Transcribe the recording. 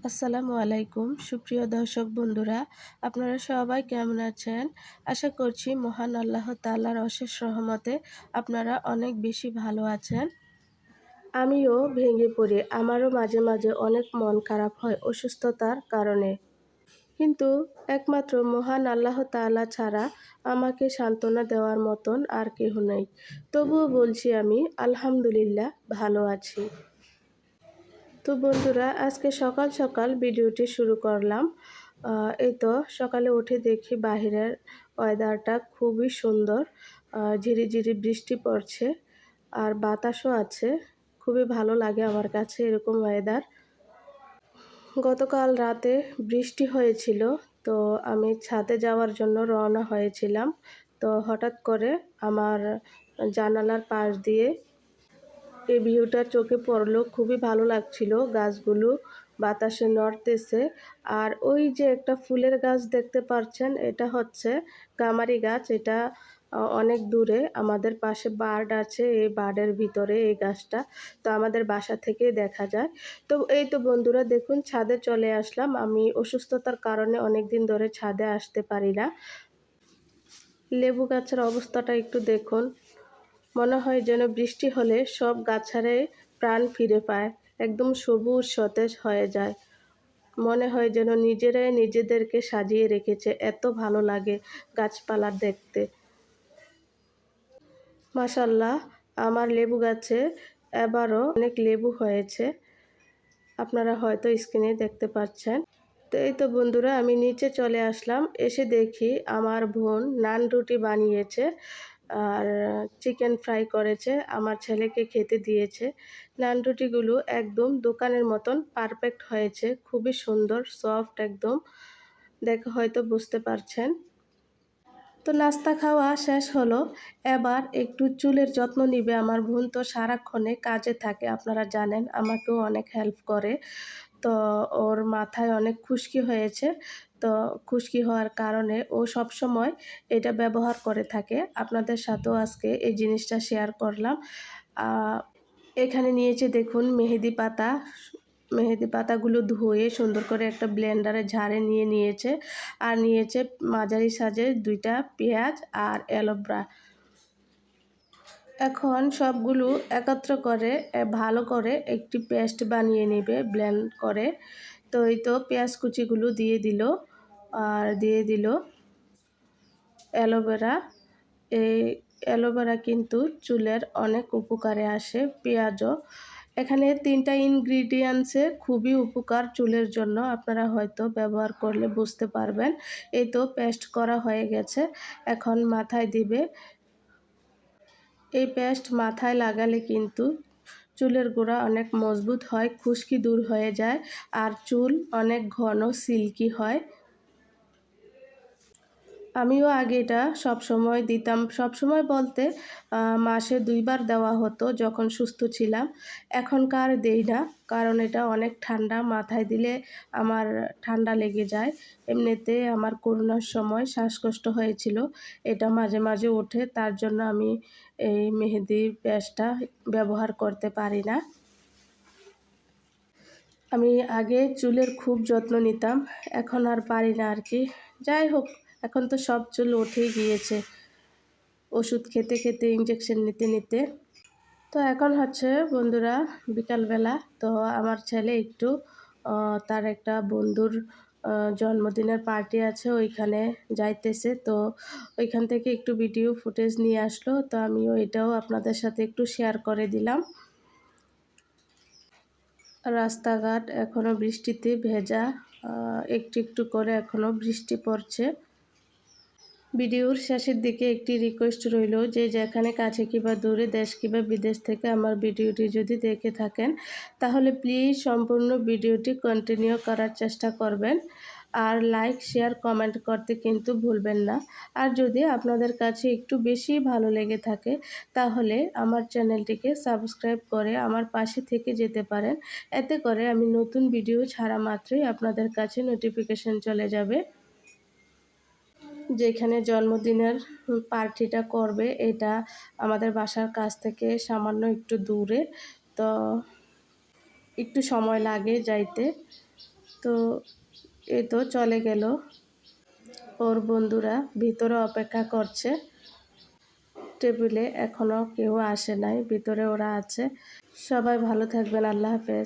আসসালামু আলাইকুম সুপ্রিয় দর্শক বন্ধুরা, আপনারা সবাই কেমন আছেন? আশা করছি মহান আল্লাহ তাআলার অশেষ রহমতে আপনারা অনেক বেশি ভালো আছেন। আমিও ভেঙে পড়ি, আমারও মাঝে মাঝে অনেক মন খারাপ হয় অসুস্থতার কারণে। কিন্তু একমাত্র মহান আল্লাহ তাআলা ছাড়া আমাকে সান্ত্বনা দেওয়ার মতন আর কেহ নেই। তবুও বলছি আমি আলহামদুলিল্লাহ ভালো আছি। তো বন্ধুরা, আজকে সকাল সকাল ভিডিওটি শুরু করলাম। এই তো সকালে উঠে দেখি বাহিরের ওয়েদারটা খুবই সুন্দর। ঝিরিঝিরি বৃষ্টি পড়ছে আর বাতাসও আছে। খুবই ভালো লাগে আমার কাছে এরকম ওয়েদার। গতকাল রাতে বৃষ্টি হয়েছিল, তো আমি ছাদে যাওয়ার জন্য রওনা হয়েছিলাম। তো হঠাৎ করে আমার জানালার পাশ দিয়ে এই ভিউটা চোখে পড়লো, খুবই ভালো লাগছিল। গাছগুলো বাতাসে নড়তেছে। আর ওই যে একটা ফুলের গাছ দেখতে পাচ্ছেন, এটা হচ্ছে গামারি গাছ। এটা অনেক দূরে আমাদের পাশে বার্ড আছে, এই বার্ডের ভিতরে এই গাছটা। তো আমাদের বাসা থেকেই দেখা যায়। তো এই তো বন্ধুরা দেখুন, ছাদে চলে আসলাম। আমি অসুস্থতার কারণে অনেক দিন ধরে ছাদে আসতে পারি না। লেবু গাছের অবস্থাটা একটু দেখুন। মনে হয় যেন বৃষ্টি হলে সব গাছারে প্রাণ ফিরে পায়, একদম সবুজ সতেজ হয়ে যায়। মনে হয় যেন নিজেরাই নিজেদেরকে সাজিয়ে রেখেছে, এত ভালো লাগে গাছপালা দেখতে। মাশাআল্লাহ, আমার লেবু গাছে এবারও অনেক লেবু হয়েছে, আপনারা হয়তো স্ক্রিনে দেখতে পাচ্ছেন। তো এই তো বন্ধুরা, আমি নিচে চলে আসলাম। এসে দেখি আমার বোন নান রুটি বানিয়েছে আর চিকেন ফ্রাই করেছে, আমার ছেলেকে খেতে দিয়েছে। নান রুটিগুলো একদম দোকানের মতন পারফেক্ট হয়েছে, খুবই সুন্দর সফট একদম, দেখে হয়তো বুঝতে পারছেন। তো নাস্তা খাওয়া শেষ হলো, এবার একটু চুলের যত্ন নিবে আমার বোন। তো সারাক্ষণে কাজে থাকে, আপনারা জানেন, আমাকেও অনেক হেল্প করে। তো ওর মাথায় অনেক খুশকি হয়েছে। তো খুশকি হওয়ার কারণে ও সবসময় এটা ব্যবহার করে থাকে। আপনাদের সাথেও আজকে এই জিনিসটা শেয়ার করলাম। এখানে নিয়েছে দেখুন মেহেদি পাতা। মেহেদি পাতাগুলো ধুয়ে সুন্দর করে একটা ব্লেন্ডারে ঝাড়ে নিয়ে নিয়েছে। আর নিয়েছে মাঝারি সাইজের 2টা পেঁয়াজ আর এলোভেরা। এখন সবগুলো একত্র করে ভালো করে একটি পেস্ট বানিয়ে নেবে ব্লেন্ড করে। তো এই তো পেঁয়াজ কুচিগুলো দিয়ে দিল আর দিয়ে দিল অ্যালোভেরা। এই অ্যালোভেরা কিন্তু চুলের অনেক উপকারে আসে, পেঁয়াজও। এখানে 3টা ইনগ্রিডিয়েন্টসে খুবই উপকার চুলের জন্য, আপনারা হয়তো ব্যবহার করলে বুঝতে পারবেন। এই তো পেস্ট করা হয়ে গেছে, এখন মাথায় দিবে। এই পেস্ট মাথায় লাগালে কিন্তু চুলের গোড়া অনেক মজবুত হয়, খুশকি দূর হয়ে যায় আর চুল অনেক ঘন সিল্কি হয়। আমিও আগে এটা সবসময় দিতাম, সবসময় বলতে মাসে 2বার দেওয়া হতো যখন সুস্থ ছিলাম। এখনকার দেই না, কারণ এটা অনেক ঠান্ডা, মাথায় দিলে আমার ঠান্ডা লেগে যায়। এমনিতে আমার করোনার সময় শ্বাসকষ্ট হয়েছিল, এটা মাঝে মাঝে ওঠে, তার জন্য আমি এই মেহেদির পেস্টটা ব্যবহার করতে পারি না। আমি আগে চুলের খুব যত্ন নিতাম, এখন আর পারি না আর কি। যাই হোক, এখন তো সব চুল উঠেই গিয়েছে ওষুধ খেতে খেতে, ইঞ্জেকশন নিতে নিতে। তো এখন হচ্ছে বন্ধুরা বিকালবেলা। তো আমার ছেলে একটু তার একটা বন্ধুর জন্মদিনের পার্টি আছে, ওইখানে যাইতেছে। তো ওইখান থেকে একটু ভিডিও ফুটেজ নিয়ে আসলো, তো আমিও এটাও আপনাদের সাথে একটু শেয়ার করে দিলাম। রাস্তাঘাট এখনও বৃষ্টিতে ভেজা, একটু একটু করে এখনও বৃষ্টি পড়ছে। ভিডিওর শেষের দিকে একটি রিকোয়েস্ট রইল, যে যেখানে কাছে কিংবা দূরে, দেশ কিংবা বিদেশ থেকে আমার ভিডিওটি যদি দেখে থাকেন, তাহলে প্লিজ সম্পূর্ণ ভিডিওটি কন্টিনিউ করার চেষ্টা করবেন। আর লাইক শেয়ার কমেন্ট করতে কিন্তু ভুলবেন না। আর যদি আপনাদের কাছে একটু বেশি ভালো লেগে থাকে, তাহলে আমার চ্যানেলটিকে সাবস্ক্রাইব করে আমার পাশে থেকে যেতে পারেন। এতে করে আমি নতুন ভিডিও ছাড়া মাত্রই আপনাদের কাছে নোটিফিকেশন চলে যাবে। যেখানে জন্মদিনের পার্টিটা করবে, এটা আমাদের বাসার কাছ থেকে সামান্য একটু দূরে, তো একটু সময় লাগে যাইতে। তো এই তো চলে গেল। ওর বন্ধুরা ভিতরে অপেক্ষা করছে, টেবিলে এখনও কেউ আসে নাই, ভিতরে ওরা আছে। সবাই ভালো থাকবেন, আল্লাহ হাফেজ।